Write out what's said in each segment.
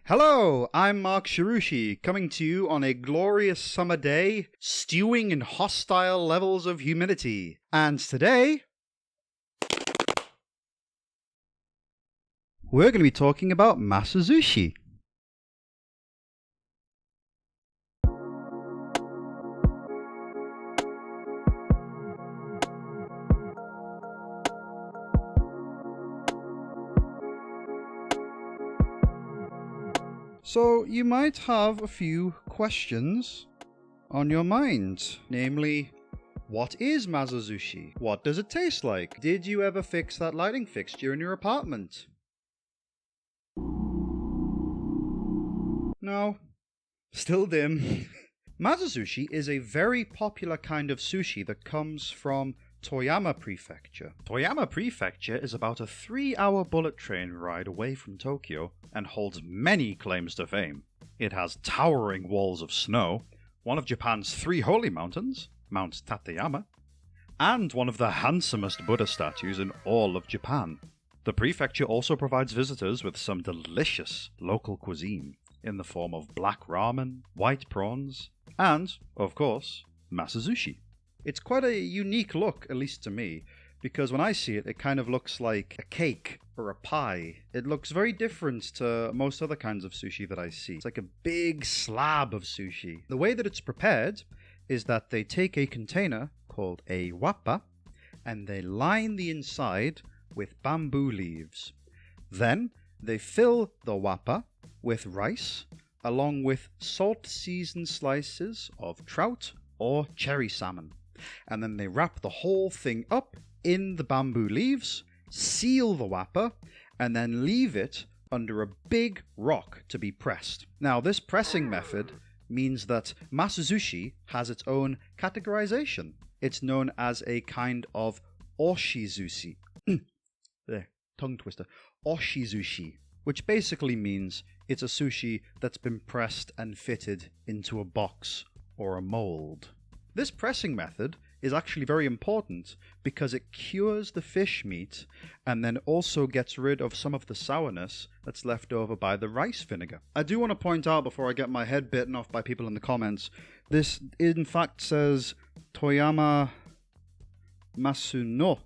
Hello, I'm Mark Shirushi, coming to you on a glorious summer day, stewing in hostile levels of humidity. And today, we're going to be talking about Masuzushi. So you might have a few questions on your mind, namely, what is Masuzushi? What does it taste like? Did you ever fix that lighting fixture in your apartment? No, still dim. Masuzushi is a very popular kind of sushi that comes from Toyama Prefecture. Toyama Prefecture is about a 3-hour bullet train ride away from Tokyo and holds many claims to fame. It has towering walls of snow, one of Japan's 3 holy mountains, Mount Tateyama, and one of the handsomest Buddha statues in all of Japan. The prefecture also provides visitors with some delicious local cuisine in the form of black ramen, white prawns, and, of course, Masuzushi. It's quite a unique look, at least to me, because when I see it, it kind of looks like a cake or a pie. It looks very different to most other kinds of sushi that I see. It's like a big slab of sushi. The way that it's prepared is that they take a container called a wappa and they line the inside with bamboo leaves. Then they fill the wappa with rice along with salt-seasoned slices of trout or cherry salmon. And then they wrap the whole thing up in the bamboo leaves, seal the wappa, and then leave it under a big rock to be pressed. Now, this pressing method means that Masuzushi has its own categorization. It's known as a kind of oshizushi. Tongue twister. Oshizushi, which basically means it's a sushi that's been pressed and fitted into a box or a mold. This pressing method is actually very important because it cures the fish meat and then also gets rid of some of the sourness that's left over by the rice vinegar. I do want to point out before I get my head bitten off by people in the comments, this in fact says Toyama Masuno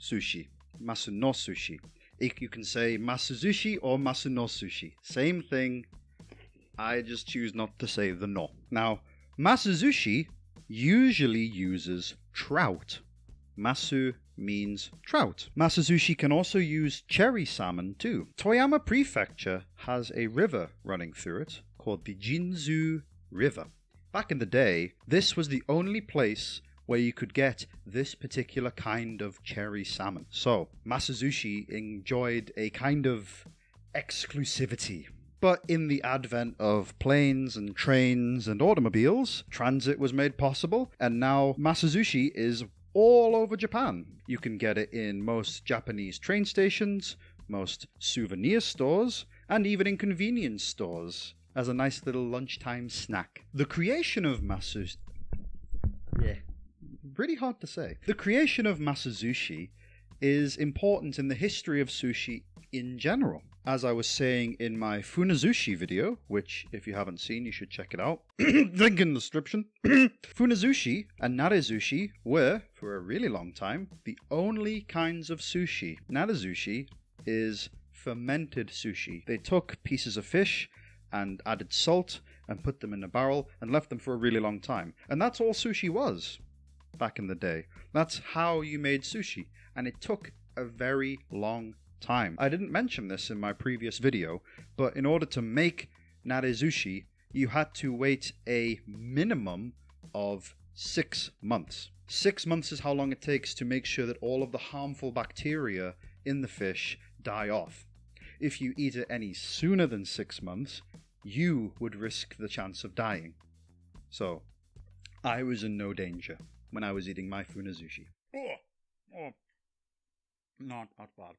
Sushi. Masuno Sushi. You can say Masuzushi or Masuno Sushi. Same thing. I just choose not to say the no. Now, Masuzushi usually uses trout. Masu means trout. Masuzushi can also use cherry salmon too. Toyama Prefecture has a river running through it called the Jinzu River. Back in the day, this was the only place where you could get this particular kind of cherry salmon. So, Masuzushi enjoyed a kind of exclusivity. But in the advent of planes and trains and automobiles, transit was made possible, and now Masuzushi is all over Japan. You can get it in most Japanese train stations, most souvenir stores, and even in convenience stores as a nice little lunchtime snack. The creation of pretty hard to say. The creation of Masuzushi is important in the history of sushi in general. As I was saying in my Funazushi video, which if you haven't seen, you should check it out. Link in the description. Funazushi and Narezushi were, for a really long time, the only kinds of sushi. Narezushi is fermented sushi. They took pieces of fish and added salt and put them in a barrel and left them for a really long time. And that's all sushi was back in the day. That's how you made sushi. And it took a very long time. I didn't mention this in my previous video, but in order to make narezushi, you had to wait a minimum of 6 months. 6 months is how long it takes to make sure that all of the harmful bacteria in the fish die off. If you eat it any sooner than 6 months, you would risk the chance of dying. So, I was in no danger when I was eating my funazushi. Not bad.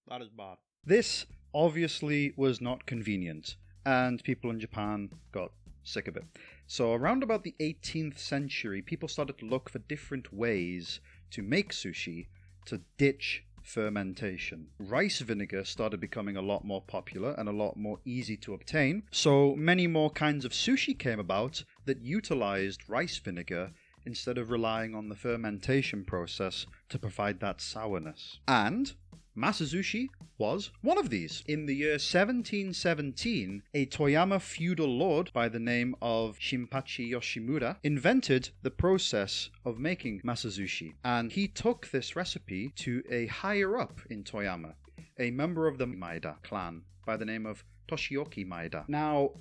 That is bad. This obviously was not convenient, and people in Japan got sick of it. So around about the 18th century, people started to look for different ways to make sushi to ditch fermentation. Rice vinegar started becoming a lot more popular and a lot more easy to obtain, so many more kinds of sushi came about that utilized rice vinegar instead of relying on the fermentation process to provide that sourness. And Masuzushi was one of these. In the year 1717, a Toyama feudal lord by the name of Shinpachi Yoshimura invented the process of making Masuzushi, and he took this recipe to a higher up in Toyama, a member of the Maeda clan by the name of Toshioki Maeda. Now,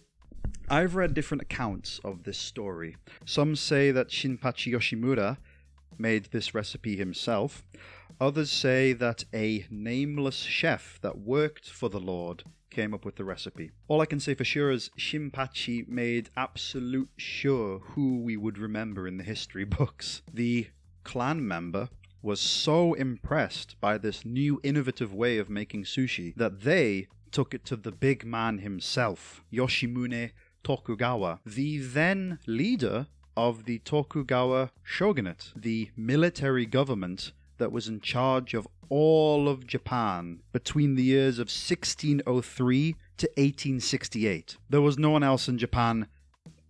I've read different accounts of this story. Some say that Shinpachi Yoshimura made this recipe himself. Others say that a nameless chef that worked for the Lord came up with the recipe. All I can say for sure is Shinpachi made absolute sure who we would remember in the history books. The clan member was so impressed by this new innovative way of making sushi that they took it to the big man himself, Yoshimune Tokugawa, the then leader of the Tokugawa shogunate, the military government that was in charge of all of Japan between the years of 1603 to 1868. There was no one else in Japan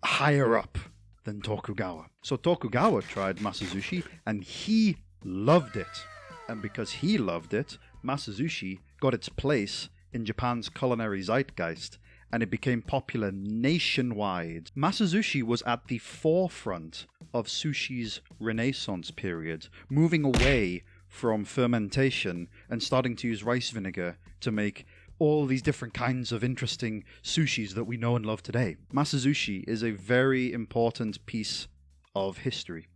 higher up than Tokugawa. So Tokugawa tried Masuzushi and he loved it. And because he loved it, Masuzushi got its place in Japan's culinary zeitgeist, and it became popular nationwide. Masuzushi was at the forefront of sushi's renaissance period, moving away from fermentation and starting to use rice vinegar to make all these different kinds of interesting sushis that we know and love today. Masuzushi is a very important piece of history.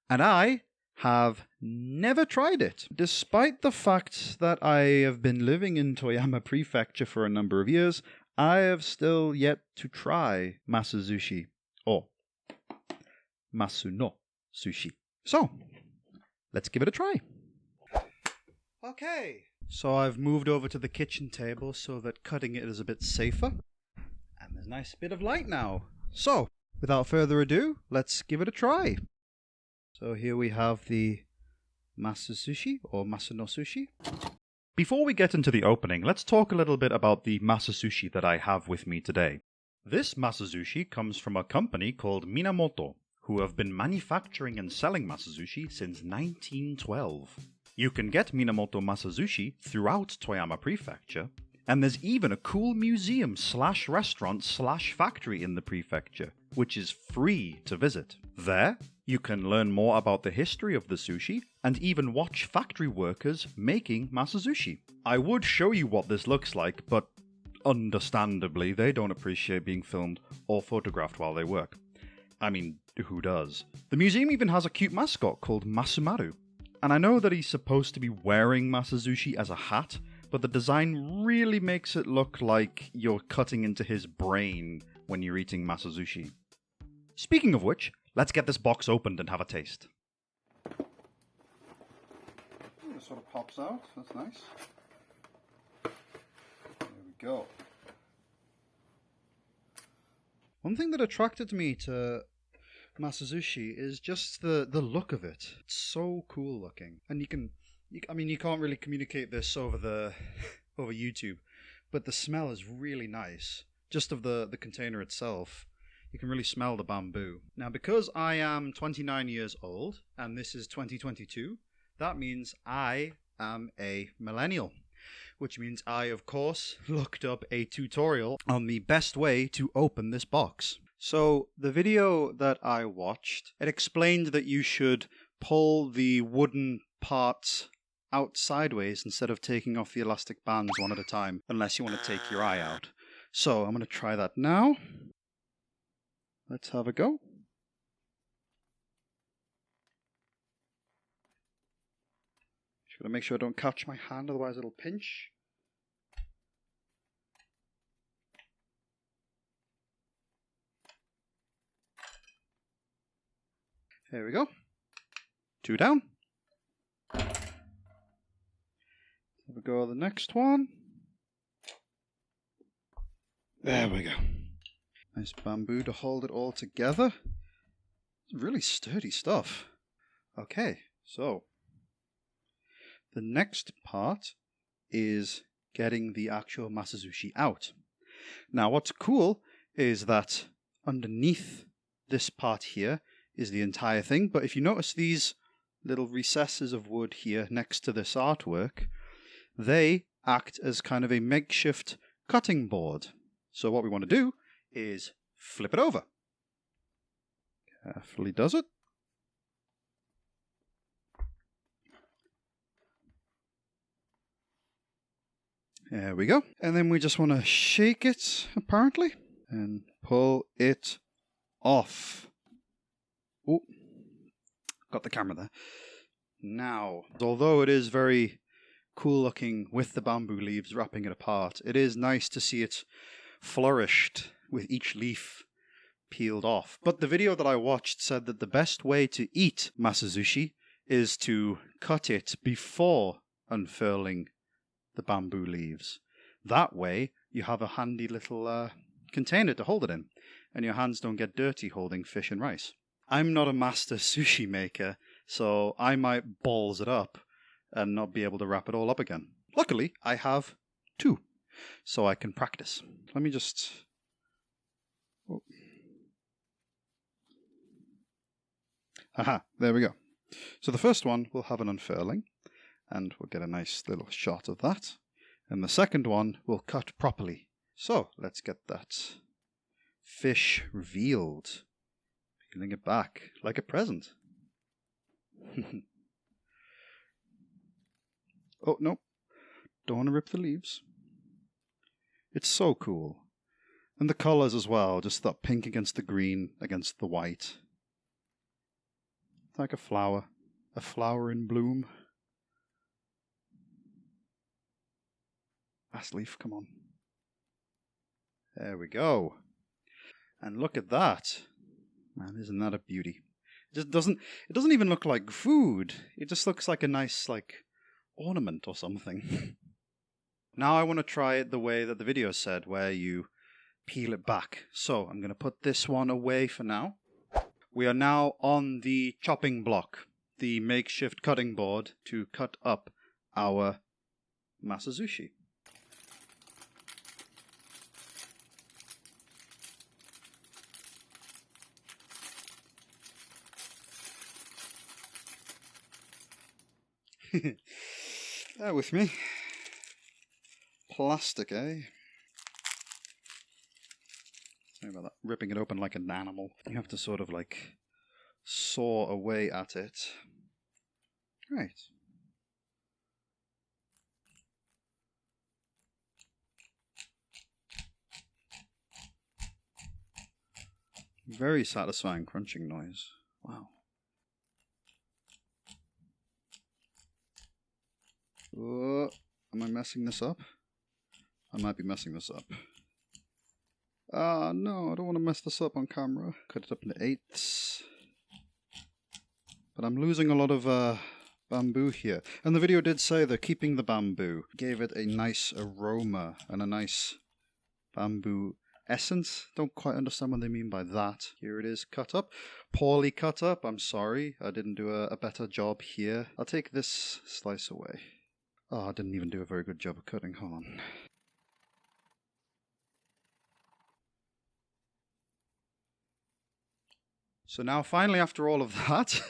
And I have never tried it, despite the fact that I have been living in Toyama Prefecture for a number of years. I have still yet to try Masuzushi, or Masuno Sushi. So, let's give it a try. Okay, so I've moved over to the kitchen table so that cutting it is a bit safer, and there's a nice bit of light now. So, without further ado, let's give it a try. So here we have the Masuzushi, or Masuno Sushi. Before we get into the opening, let's talk a little bit about the Masuzushi that I have with me today. This Masuzushi comes from a company called Minamoto, who have been manufacturing and selling Masuzushi since 1912. You can get Minamoto Masuzushi throughout Toyama Prefecture, and there's even a cool museum / restaurant / factory in the prefecture, which is free to visit. There, you can learn more about the history of the sushi and even watch factory workers making Masuzushi. I would show you what this looks like, but understandably, they don't appreciate being filmed or photographed while they work. I mean, who does? The museum even has a cute mascot called Masumaru, and I know that he's supposed to be wearing Masuzushi as a hat, but the design really makes it look like you're cutting into his brain when you're eating Masuzushi. Speaking of which, let's get this box opened and have a taste. It sort of pops out, that's nice. There we go. One thing that attracted me to Masuzushi is just the look of it. It's so cool looking. And you can't really communicate this over over YouTube, but the smell is really nice. Just of the container itself. You can really smell the bamboo. Now, because I am 29 years old, and this is 2022, that means I am a millennial. Which means I, of course, looked up a tutorial on the best way to open this box. So, the video that I watched, it explained that you should pull the wooden parts out sideways instead of taking off the elastic bands one at a time, unless you want to take your eye out. So, I'm going to try that now. Let's have a go. Just got to make sure I don't catch my hand, otherwise it'll pinch. There we go. 2 down. Have a go at the next one. There we go. Nice bamboo to hold it all together. It's really sturdy stuff. Okay, so The next part is getting the actual Masuzushi out. Now what's cool is that underneath this part here is the entire thing, but if you notice these little recesses of wood here next to this artwork, they act as kind of a makeshift cutting board. So what we want to do is flip it over. Carefully does it. There we go. And then we just want to shake it, apparently, and pull it off. Oh, got the camera there. Now, although it is very cool looking with the bamboo leaves wrapping it apart, it is nice to see it flourished with each leaf peeled off. But the video that I watched said that the best way to eat Masuzushi is to cut it before unfurling the bamboo leaves. That way you have a handy little container to hold it in, and your hands don't get dirty holding fish and rice. I'm not a master sushi maker, so I might balls it up and not be able to wrap it all up again. Luckily, I have 2, so I can practice. Let me just... Oh. Aha, there we go. So the first one will have an unfurling, and we'll get a nice little shot of that. And the second one will cut properly. So, let's get that fish revealed. Peeling it back like a present. Oh, no. Don't want to rip the leaves. It's so cool. And the colours as well, just that pink against the green, against the white. It's like a flower in bloom. Last leaf, come on. There we go. And look at that. Man, isn't that a beauty? It doesn't even look like food. It just looks like a nice, ornament or something. Now I want to try it the way that the video said, where you peel it back. So I'm going to put this one away for now. We are now on the chopping block, the makeshift cutting board to cut up our Masuzushi. Bear with me. Plastic, eh? Sorry about that. Ripping it open like an animal. You have to sort of saw away at it. Right. Very satisfying crunching noise. Wow. Oh, am I messing this up? I might be messing this up. Ah, no, I don't want to mess this up on camera. Cut it up into 8ths. But I'm losing a lot of bamboo here. And the video did say that keeping the bamboo gave it a nice aroma and a nice bamboo essence. Don't quite understand what they mean by that. Here it is cut up. Poorly cut up, I'm sorry. I didn't do a better job here. I'll take this slice away. Oh, I didn't even do a very good job of cutting. Hold on. So now finally, after all of that,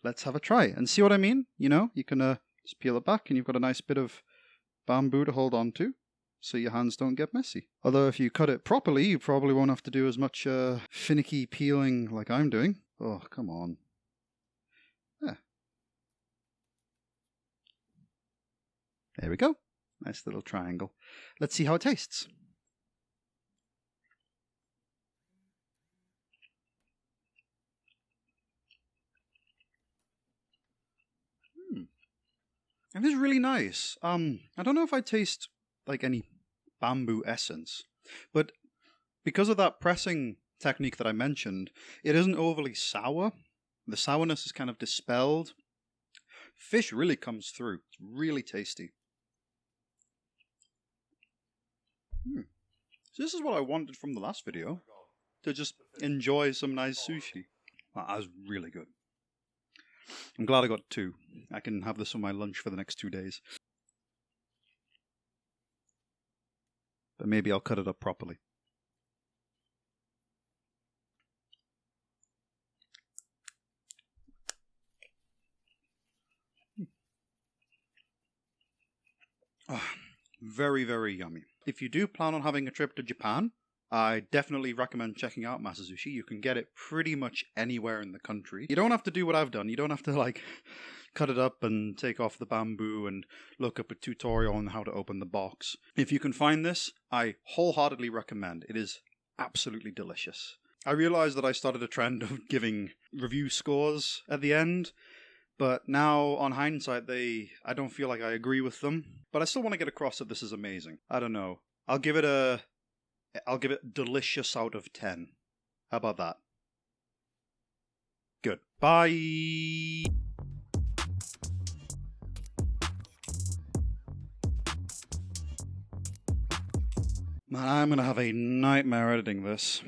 let's have a try and see what I mean. You know, you can just peel it back and you've got a nice bit of bamboo to hold on to so your hands don't get messy. Although if you cut it properly, you probably won't have to do as much finicky peeling like I'm doing. Oh, come on. Yeah. There we go. Nice little triangle. Let's see how it tastes. It is really nice. I don't know if I taste any bamboo essence, but because of that pressing technique that I mentioned, it isn't overly sour. The sourness is kind of dispelled. Fish really comes through. It's really tasty. So this is what I wanted from the last video, to just enjoy some nice sushi. That was really good. I'm glad I got 2. I can have this for my lunch for the next 2 days. But maybe I'll cut it up properly. Oh, very, very yummy. If you do plan on having a trip to Japan, I definitely recommend checking out Masuzushi. You can get it pretty much anywhere in the country. You don't have to do what I've done. You don't have to, like, cut it up and take off the bamboo and look up a tutorial on how to open the box. If you can find this, I wholeheartedly recommend. It is absolutely delicious. I realized that I started a trend of giving review scores at the end, but now, on hindsight, I don't feel like I agree with them. But I still want to get across that this is amazing. I don't know. I'll give it delicious out of 10. How about that? Good. Bye! Man, I'm gonna have a nightmare editing this.